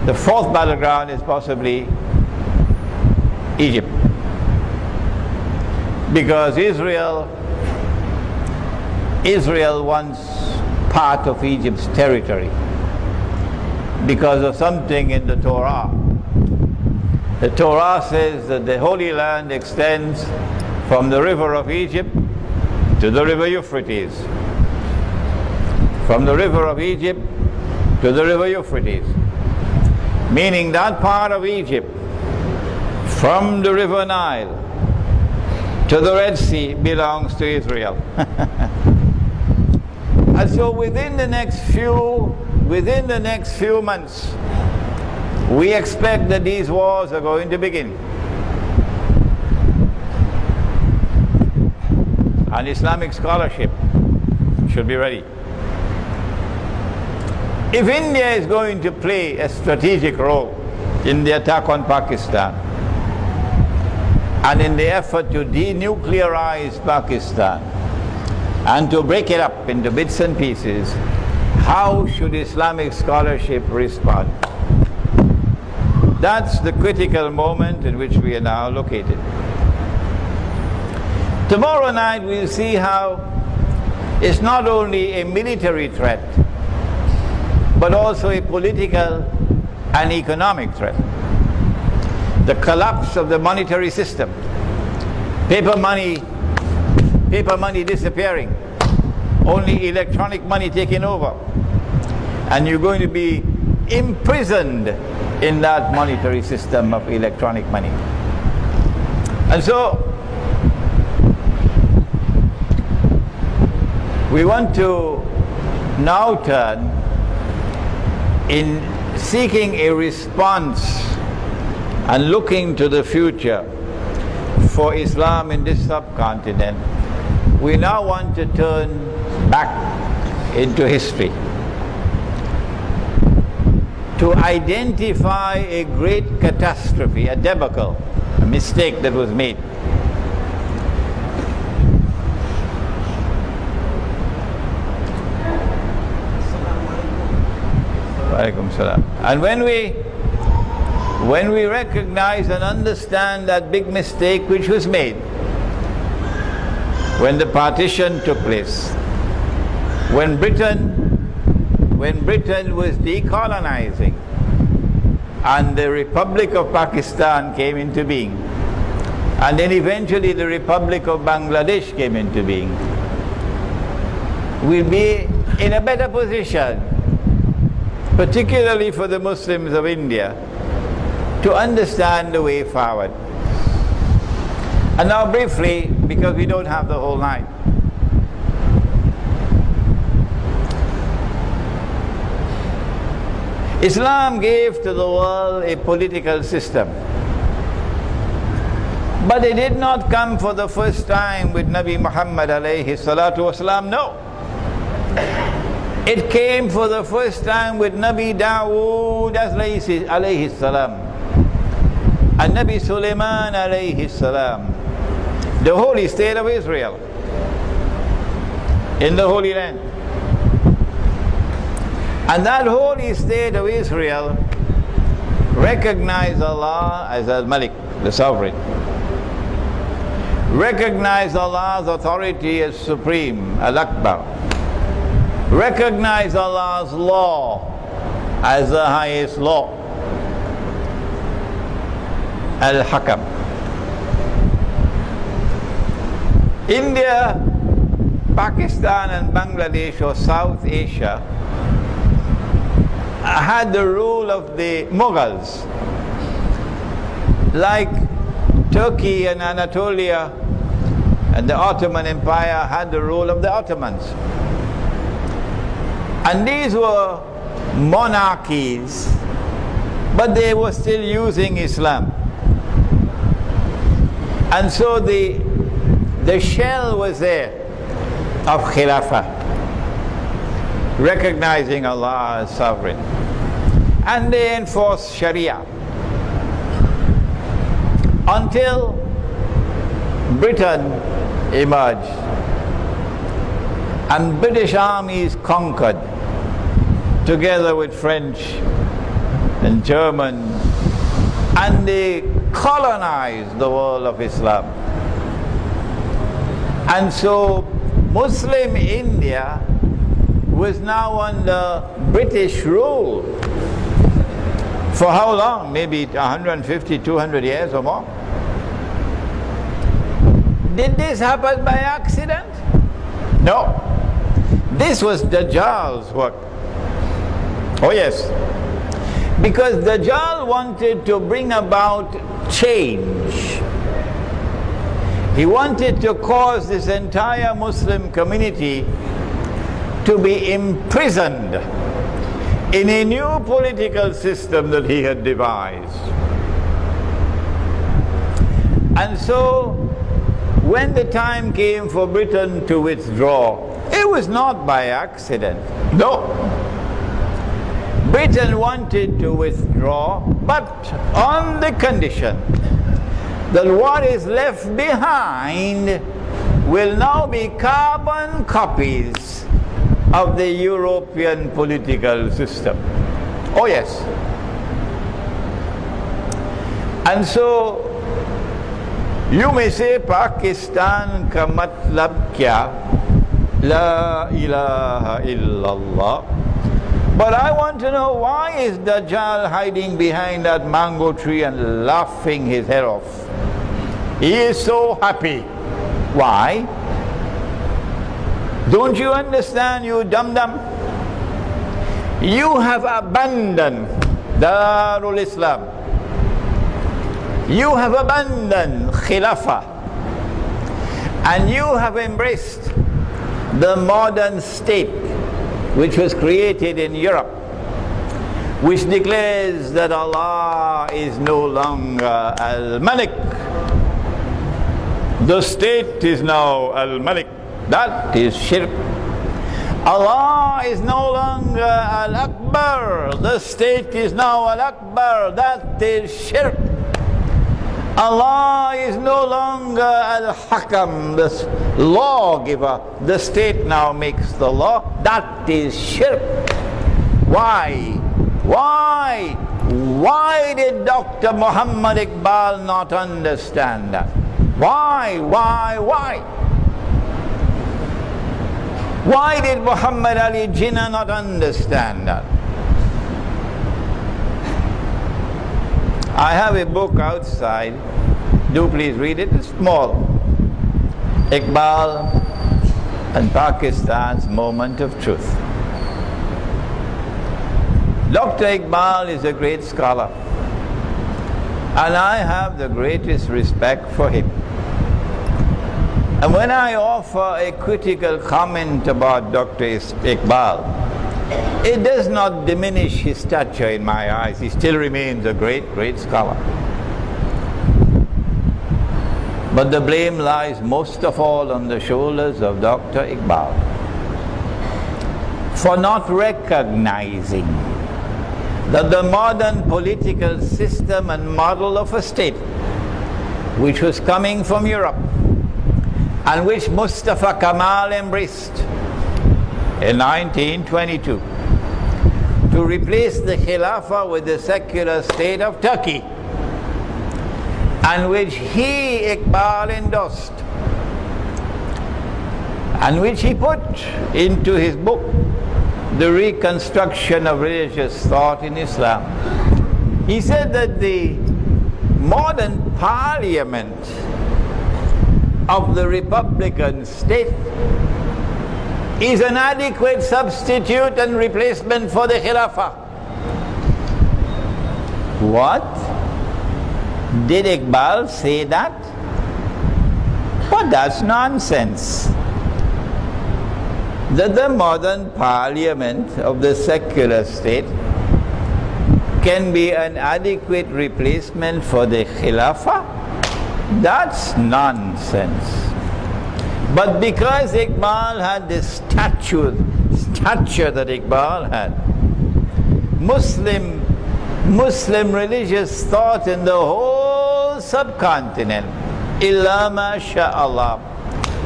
The fourth battleground is possibly Egypt, because Israel wants part of Egypt's territory because of something in the Torah. The Torah says that the Holy Land extends from the river of Egypt to the river Euphrates. From the river of Egypt to the river Euphrates. Meaning that part of Egypt, from the river Nile to the Red Sea, belongs to Israel. And so within the next few months, we expect that these wars are going to begin. And Islamic scholarship should be ready. If India is going to play a strategic role in the attack on Pakistan and in the effort to denuclearize Pakistan and to break it up into bits and pieces, how should Islamic scholarship respond? That's the critical moment in which we are now located. Tomorrow night we'll see how it's not only a military threat, but also a political and economic threat. The collapse of the monetary system, paper money disappearing, only electronic money taking over, and you're going to be imprisoned in that monetary system of electronic money. And so we want to now turn in seeking a response and looking to the future for Islam in this subcontinent. We now want to turn back into history to identify a great catastrophe, a debacle, a mistake that was made. And when we recognize and understand that big mistake which was made when the partition took place, when Britain was decolonizing and the Republic of Pakistan came into being, and then eventually the Republic of Bangladesh came into being, we'll be in a better position, particularly for the Muslims of India, to understand the way forward. And now briefly, because we don't have the whole night, Islam gave to the world a political system, but it did not come for the first time with Nabi Muhammad alayhi salatu wasalam, no. It came for the first time with Nabi Dawood alayhi salam and Nabi Sulaiman alayhi salam, the holy state of Israel in the Holy Land. And that holy state of Israel recognized Allah as Al-Malik, the sovereign, recognized Allah's authority as supreme, Al-Akbar, recognize Allah's law as the highest law, Al-Hakam. India, Pakistan and Bangladesh, or South Asia, had the rule of the Mughals, like Turkey and Anatolia and the Ottoman Empire had the rule of the Ottomans. And these were monarchies, but they were still using Islam. And so the shell was there of Khilafah, recognizing Allah as sovereign. And they enforced Sharia until Britain emerged and British armies conquered, together with French and German, and they colonized the world of Islam. And so Muslim India was now under British rule. For how long? Maybe 150, 200 years or more. Did this happen by accident? No. This was Dajjal's work. Oh yes. Because Dajjal wanted to bring about change. He wanted to cause this entire Muslim community to be imprisoned in a new political system that he had devised. And so, when the time came for Britain to withdraw, it was not by accident. No. Britain wanted to withdraw, but on the condition that what is left behind will now be carbon copies of the European political system. Oh yes. And so you may say Pakistan ka matlab kya? La ilaha illallah. But I want to know, why is Dajjal hiding behind that mango tree and laughing his head off? He is so happy. Why? Don't you understand, you dum-dum? You have abandoned Darul Islam. You have abandoned Khilafah. And you have embraced the modern state which was created in Europe, which declares that Allah is no longer Al-Malik. The state is now Al-Malik. That is shirk. Allah is no longer Al-Akbar. The state is now Al-Akbar. That is shirk. Allah is no longer Al-Hakam, the lawgiver. The state now makes the law. That is shirk. Why? Why? Why did Dr. Muhammad Iqbal not understand that? Why? Why did Muhammad Ali Jinnah not understand that? I have a book outside. Do please read it. It's small. Iqbal and Pakistan's Moment of Truth. Dr. Iqbal is a great scholar, and I have the greatest respect for him. And when I offer a critical comment about Dr. Iqbal, it does not diminish his stature in my eyes. He still remains a great, great scholar. But the blame lies most of all on the shoulders of Dr. Iqbal for not recognizing that the modern political system and model of a state, which was coming from Europe and which Mustafa Kemal embraced in 1922, to replace the Khilafah with the secular state of Turkey, and which he, Iqbal, endorsed, and which he put into his book, The Reconstruction of Religious Thought in Islam. He said that the modern parliament of the Republican state is an adequate substitute and replacement for the Khilafah. What? Did Iqbal say that? But that's nonsense. That the modern parliament of the secular state can be an adequate replacement for the Khilafah? That's nonsense. But because Iqbal had the stature that Iqbal had, Muslim religious thought in the whole subcontinent, illa ma sha'Allah,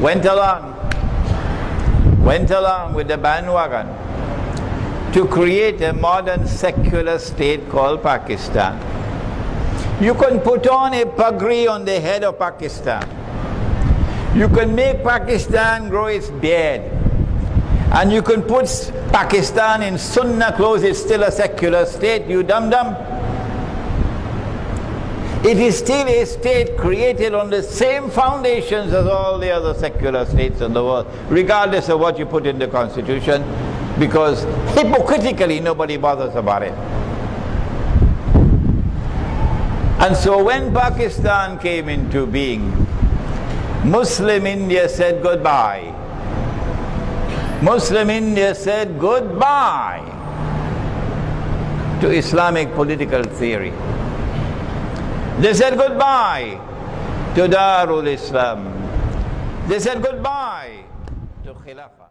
went along with the bandwagon to create a modern secular state called Pakistan. You can put on a pagri on the head of Pakistan. You can make Pakistan grow its beard. And you can put Pakistan in Sunnah clothes, it's still a secular state, you dum-dum. It is still a state created on the same foundations as all the other secular states in the world, regardless of what you put in the constitution, because hypocritically nobody bothers about it. And so when Pakistan came into being, Muslim India said goodbye. Muslim India said goodbye to Islamic political theory. They said goodbye to Darul Islam. They said goodbye to Khilafah.